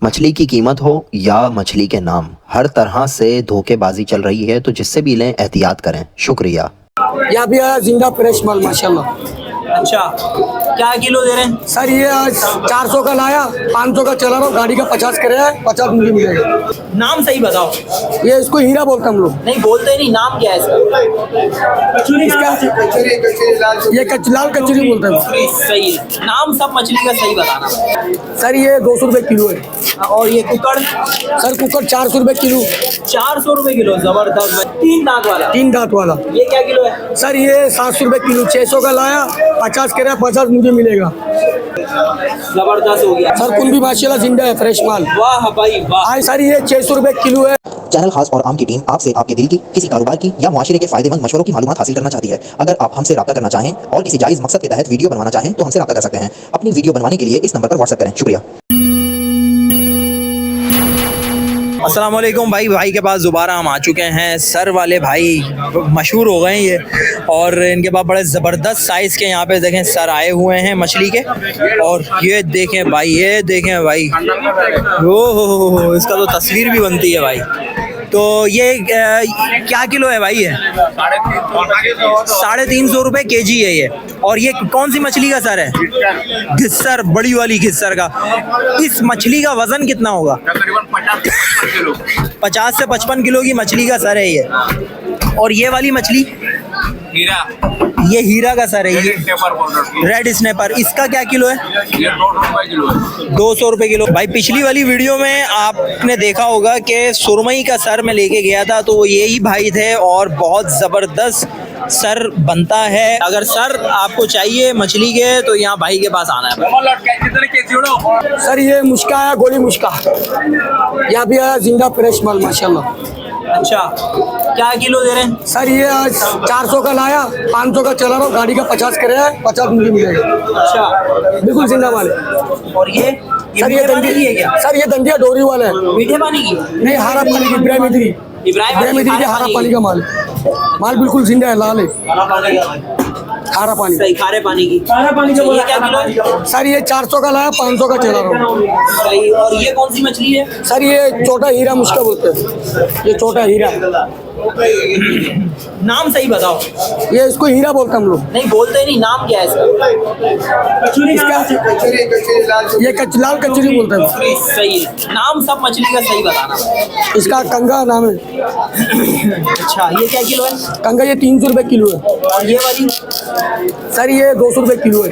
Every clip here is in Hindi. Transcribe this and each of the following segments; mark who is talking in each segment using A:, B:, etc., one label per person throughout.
A: मछली की कीमत हो या मछली के नाम, हर तरह से धोखेबाजी चल रही है, तो जिससे भी लें एहतियात करें। शुक्रिया।
B: यहाँ भी आया जिंदा फ्रेश माल माशाल्लाह।
C: अच्छा, क्या किलो दे रहे हैं
B: सर ये आज 400 का लाया, 500 का चला रहा हूँ, गाड़ी का 50 कराया है, 50 मुझे मिलेगा।
C: नाम सही बताओ।
B: ये इसको हीरा बोलते हम लोग।
C: नहीं बोलते नहीं, नाम क्या है इसका?
B: ये लाल कचौरी बोलते हैं।
C: सही है, नाम सब मछली का सही बताना।
B: सर ये 200 रुपये किलो है।
C: और ये कुकड़?
B: सर कुकर 400 रुपये किलो।
C: 400 रुपए किलो, जबरदस्त। 3 दांत वाला?
B: 3 दांत वाला।
C: ये क्या किलो है?
B: सर ये 700 रुपये किलो, 600 का लाया, 50 कराया, 50 मुझे मिलेगा।
C: जबरदस्त हो गया।
B: सर कुन भी माशाल्लाह जिंदा है, फ्रेश माल।
C: वाह भाई वाह।
B: आज सर ये 600 रुपये किलो है।
D: चैनल खास और आम की टीम आपसे आपके दिल की, किसी कारोबार की या मुआशरे के फायदेमंद मशवरों की मालूमात हासिल करना चाहती है। अगर आप हमसे राब्ता करना चाहें और किसी जायज़ मकसद के तहत वीडियो बनवाना चाहें तो हमसे राब्ता कर सकते हैं। अपनी वीडियो बनवाने के लिए इस नंबर पर व्हाट्सएप करें। शुक्रिया।
C: अस्सलाम वालेकुम भाई के पास दोबारा हम आ चुके हैं। सर वाले भाई मशहूर हो गए हैं ये, और इनके पास बड़े ज़बरदस्त साइज़ के यहाँ पे देखें सर आए हुए हैं मछली के। और ये देखें भाई, ये देखें भाई, हो इसका तो तस्वीर भी बनती है भाई। तो ये क्या किलो है भाई? ये 350 रुपये kg है ये। और ये कौन सी मछली का सर है? घिस्सर, बड़ी वाली घिस्सर का। इस मछली का वजन कितना होगा? 50 से 55 किलो की मछली का सर है ये। और ये वाली मछली
E: हीरा,
C: ये हीरा का सर है ये, रेड स्नैपर। इसका क्या किलो है?
E: ये 200 रुपए किलो है।
C: 200 रुपये किलो। भाई पिछली वाली वीडियो में आपने देखा होगा कि सुरमई का सर मैं लेके गया था, तो यही भाई थे और बहुत ज़बरदस्त सर बनता है। अगर सर आपको चाहिए मछली के तो यहाँ भाई के पास आना है।
B: सर ये मुश्का आया, गोली मुश्का। यहाँ भी आया जिंदा फ्रेश माल माशाल्लाह।
C: अच्छा, क्या किलो दे रहे हैं?
B: सर ये आज 400 का लाया, 500 का चला रहा हूँ, गाड़ी का 50 कराया है, 50 मुझे मिलेगा।
C: अच्छा,
B: बिल्कुल जिंदा माल है।
C: और ये
B: सर ये
C: पानी की है क्या?
B: सर ये दंडिया डोरी वाला है।
C: मीठे पानी की?
B: नहीं, हारा पानी की, इब्राहिम इधरी के हारा पानी का माल। माल बिल्कुल जिंदा है, लाल है। खारा पानी,
C: सही, खारे पानी की। खारा पानी का ये क्या किलो है?
B: सर ये 400 का लाया, 500 का चला रहा हूँ।
C: सही। और ये कौन सी मछली है?
B: सर ये छोटा हीरा मुश्का बोलते हैं। ये छोटा हीरा,
C: नाम सही बताओ।
B: ये इसको हीरा बोलते हम लोग।
C: नहीं बोलते नहीं, नाम क्या है इसका?
B: ये लाल कचौरी बोलते हैं।
C: सही है, नाम सब मछली का सही बताना।
B: इसका कंगा नाम है।
C: अच्छा, ये क्या किलो है?
B: कंगा ये 300 रुपये किलो है।
C: और ये वाली?
B: सर ये 200 रुपये किलो है।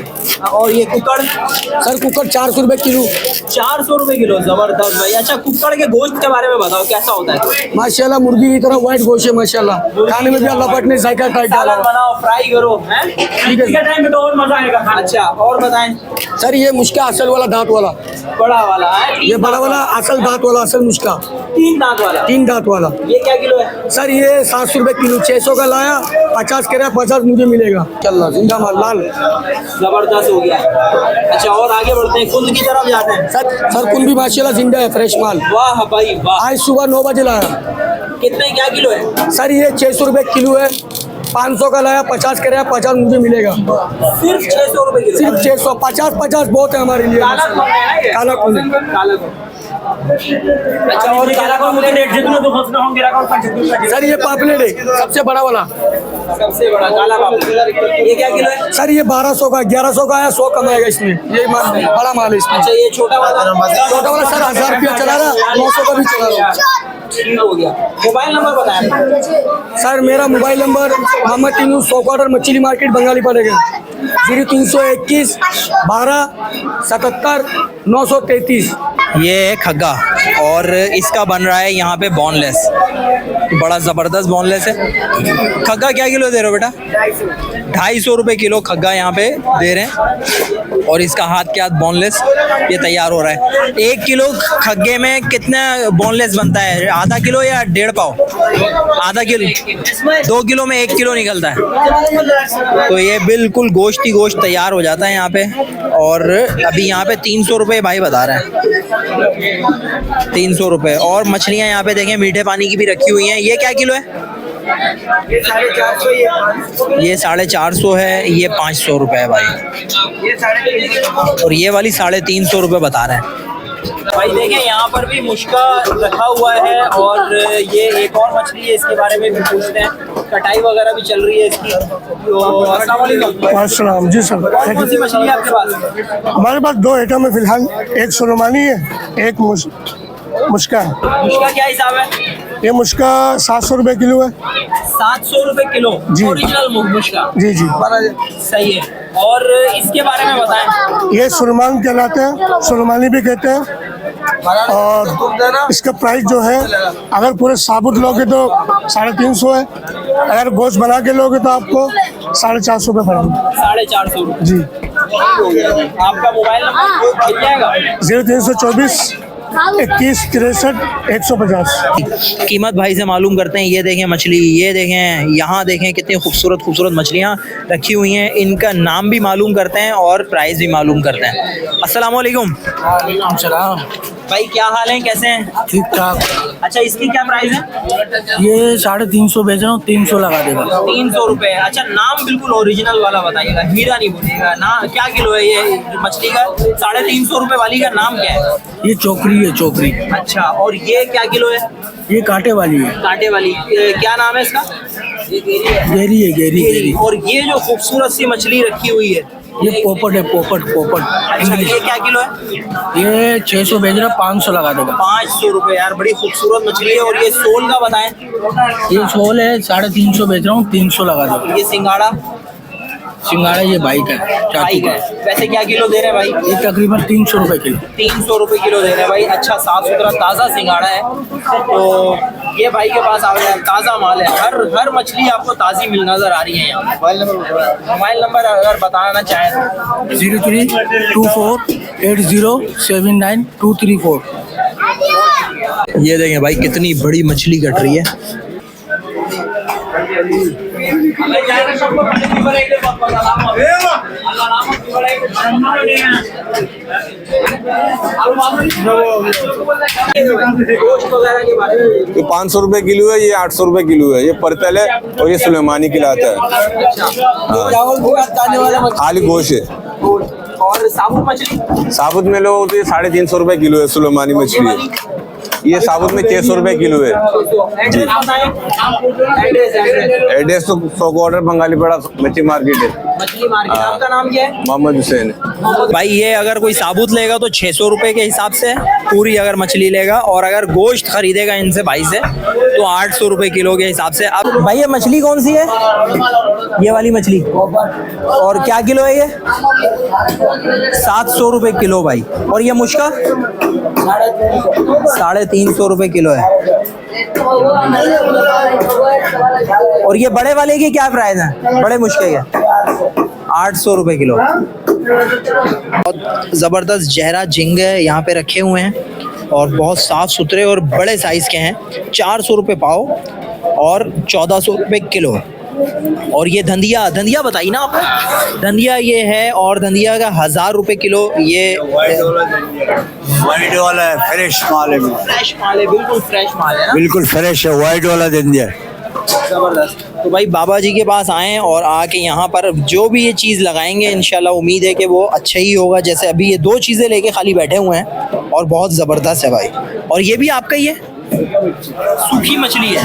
C: और ये कुकड़?
B: सर कुकर 400 रुपये किलो।
C: 400 रुपये किलो, जबरदस्त भाई। अच्छा, कुकड़ के गोश्त के बारे में बताओ, कैसा होता है?
B: माशाल्लाह मुर्गी की तरह व्हाइट गोश्त है माशाल्लाह। खाने में भी अल्लाह पाक ने जायका टाइट डाला
C: सालन
B: है।
C: बनाओ, फ्राई करो, हैं?
B: ठीक है।
C: टाइम में तो और मजा आएगा। अच्छा, और बताएं।
B: सर ये मुश्का असल वाला दांत वाला,
C: बड़ा वाला है?
B: ये बड़ा वाला असल दांत वाला, असल मुश्का
C: 3 दांत वाला?
B: 3 दांत वाला।
C: ये क्या किलो है?
B: सर ये 700 रुपये किलो, 600 का लाया, 50 कराया, 50 मुझे मिलेगा। चल जिंदा माल लाल।
C: जबरदस्त हो गया। अच्छा, और आगे बढ़ते हैं, कुंद की तरफ जाते हैं।
B: सर कुन भी माशाल्लाह जिंदा है, फ्रेश माल।
C: वाह भाई वाह।
B: आज सुबह 9 बजे लाया।
C: कितने, क्या किलो है?
B: सर ये 600 रुपये किलो है, 500 का लाया, 50 कराया, 50 मुझे मिलेगा।
C: सिर्फ 600 रुपये किलो?
B: सिर्फ 600, 50 बहुत है हमारे लिए।
C: काला कौन है ना ये?
B: काला कौन है?
C: काला कौन? अच्छा, और काला कौन मुझे रेट जितना तो फंसना होंगे रखा।
B: सर ये पापलेट है, सबसे बड़ा वाला,
C: सबसे बड़ा काला पापलेट। ये क्या किलो है?
B: सर ये 1200 का, 1100 का है, 100 कमाएगा इसमें। ये माल बड़ा माल है इसमें।
C: अच्छा, ये छोटा वाला?
B: छोटा वाला सर 1000 रुपया चला रहा, 900 का भी चला रहा।
C: ठीक हो गया। मोबाइल नंबर बताएं।
B: सर मेरा मोबाइल नंबर मोहम्मद तीनू, सौकाटर मछली मार्केट बंगाली पड़ेगा। 0321 12 77 933।
C: ये है खग्गा और इसका बन रहा है यहाँ पे बोनलेस, बड़ा ज़बरदस्त बोनलेस है। खग्गा क्या किलो दे रहे हो बेटा? 250 रुपये किलो खग्गा यहाँ पे दे रहे हैं। और इसका हाथ के हाथ बोनलेस ये तैयार हो रहा है। 1 किलो खग्गे में कितना बोनलेस बनता है? आधा किलो या 1.5 पाव? आधा किलो। 2 किलो में 1 किलो निकलता है। तो ये बिल्कुल गोश्त ही गोश्त तैयार हो जाता है यहाँ पे। और अभी यहाँ पे 300 रुपये भाई बता रहे हैं, 300 रुपये। और मछलियाँ यहाँ पे देखें मीठे पानी की भी रखी हुई हैं। ये क्या किलो है?
B: ये 450।
C: ये 450 है, ये 500 रुपये है भाई।
B: ये 350।
C: और ये वाली 350 रुपये बता रहे हैं। भाई देखें यहाँ पर भी मुश्का रखा हुआ है और ये एक और मछली है, इसके बारे में भी पूछते हैं। कटाई वगैरह भी चल रही है इसकी। तो अस्सलाम वालेकुम।
F: अस्सलाम जी सर।
C: कौन कौन सी मछली है आपके पास?
F: हमारे पास दो आइटम है फिलहाल, एक सुलेमानी है, एक मुश्का है।
C: मुश्का क्या हिसाब है?
F: ये मुश्का 700 रुपये किलो है।
C: 700 रुपए किलो
F: जी।
C: ओरिजिनल मुश्का।
F: जी जी।
C: सही है। और इसके बारे में बताएं।
F: ये सुलेमान कहलाते हैं, सुलेमानी भी कहते हैं। और इसका प्राइस जो है, अगर पूरे साबुत लोगे तो 350 है, अगर गोश्त बना के लोगे तो आपको 450 रुपये पड़ेगा।
C: 450 रुपए
F: जी।
C: आपका मोबाइल नंबर मिल जाएगा?
F: 0324 21 63 150।
C: कीमत भाई से मालूम करते हैं। ये देखें मछली, ये देखें, यहाँ देखें कितनी खूबसूरत खूबसूरत मछलियाँ रखी हुई हैं। इनका नाम भी मालूम करते हैं और प्राइस भी मालूम करते हैं। अस्सलाम वालेकुम। भाई क्या हाल है, कैसे हैं?
B: ठीक ठाक।
C: अच्छा, इसकी क्या प्राइस है?
B: ये 350 बेच रहा हूँ, 300 लगा देगा।
C: 300 रुपए। अच्छा, नाम बिल्कुल ओरिजिनल वाला बताइएगा, हीरा नहीं बोलिएगा ना। क्या किलो है ये मछली का? 350 रुपए वाली का नाम क्या है?
B: ये चोकरी है, चोकरी।
C: अच्छा, और ये क्या किलो है?
B: ये कांटे वाली है।
C: कांटे वाली। क्या नाम है इसका?
B: गेरी है, गेरी गेरी।
C: और ये जो खूबसूरत सी मछली रखी हुई है,
B: ये पोपट है, पोपट पोपट।
C: अच्छा, ये क्या किलो है?
B: ये 600 बेच रहा, 500 लगा देगा।
C: 500 रुपए। यार बड़ी खूबसूरत मछली है। और ये सोल का बताएं।
B: ये सोल है, 350 बेच रहा हूँ, 300 लगा देगा।
C: ये सिंगाड़ा
B: सिंगाड़ा ये बाइक है, चाचू
C: भाई
B: का।
C: है। वैसे क्या किलो दे रहे हैं भाई?
B: ये तकरीबन 300 रुपये किलो।
C: 300 रुपए किलो दे रहे हैं भाई। अच्छा, साफ सुथरा ताज़ा सिंगाड़ा है। तो ये भाई के पास आ गया, ताज़ा माल है। हर मछली आपको ताज़ी मिल नजर आ रही है यहाँ। मोबाइल नंबर अगर बताना चाहें तो?
B: 0324 80 79 234।
C: ये देखें भाई कितनी बड़ी मछली कट रही है।
G: ये 500 रुपए किलो है, ये 800 रुपए किलो है। ये परतल है और ये सुलेमानी खिलाता है। खाली गोश्त है।
C: और साबुत मछली?
G: साबुत में लो तो ये 350 रुपए किलो है सुलेमानी मछली। ये साबुत में 600 रुपए किलो है। एड्रेस तो चौक बंगाली पड़ा मच्छी मार्केट है।
C: मछली मार्केट। आपका नाम क्या है?
G: मोहम्मद हुसैन।
C: भाई ये अगर कोई साबुत लेगा तो 600 रुपए के हिसाब से पूरी अगर मछली लेगा, और अगर गोश्त खरीदेगा इनसे भाई से तो 800 रुपए किलो के हिसाब से। अब भाई ये मछली कौन सी है? ये वाली मछली। और क्या किलो है ये? 700 रुपए किलो भाई। और ये मुश्का 350 रुपए किलो है। और ये बड़े वाले की क्या प्राइस है? बड़े मुश्के के 800 रुपए किलो। बहुत ज़बरदस्त जहरा झींगे यहाँ पे रखे हुए हैं और बहुत साफ़ सुथरे और बड़े साइज़ के हैं। 400 रुपये पाव और 1400 रुपये किलो। और ये धंधिया बताइए ना आप। धंधिया ये है, और धंधिया का 1000 रुपये किलो। ये
H: वाइट वाला है, फ्रेश माल है।
C: फ्रेश माल है, बिल्कुल फ्रेश माल है ना।
H: बिल्कुल फ्रेश है, वाइट वाला धंधिया।
C: ज़बरदस्त। तो भाई बाबा जी के पास आएँ और आके यहाँ पर जो भी ये चीज़ लगाएंगे इंशाल्लाह उम्मीद है कि वो अच्छा ही होगा। जैसे अभी ये 2 चीज़ें लेके खाली बैठे हुए हैं और बहुत ज़बरदस्त है भाई। और ये भी आपका ही है? सूखी मछली है।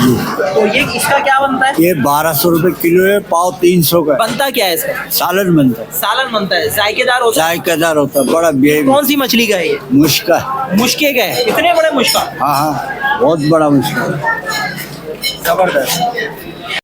C: तो ये इसका क्या बनता है?
H: ये 1200 रुपए किलो है, पाव 300 का।
C: बनता क्या है इसका?
H: सालन बनता है,
C: सालन बनता है। जायकेदार होता है?
H: जायकेदार होता है, बड़ा बेहद।
C: कौन सी मछली का है ये?
H: मुश्का।
C: मुश्के का है? इतने बड़े मुश्का?
H: हाँ हाँ, बहुत बड़ा मुश्का।
C: जबरदस्त।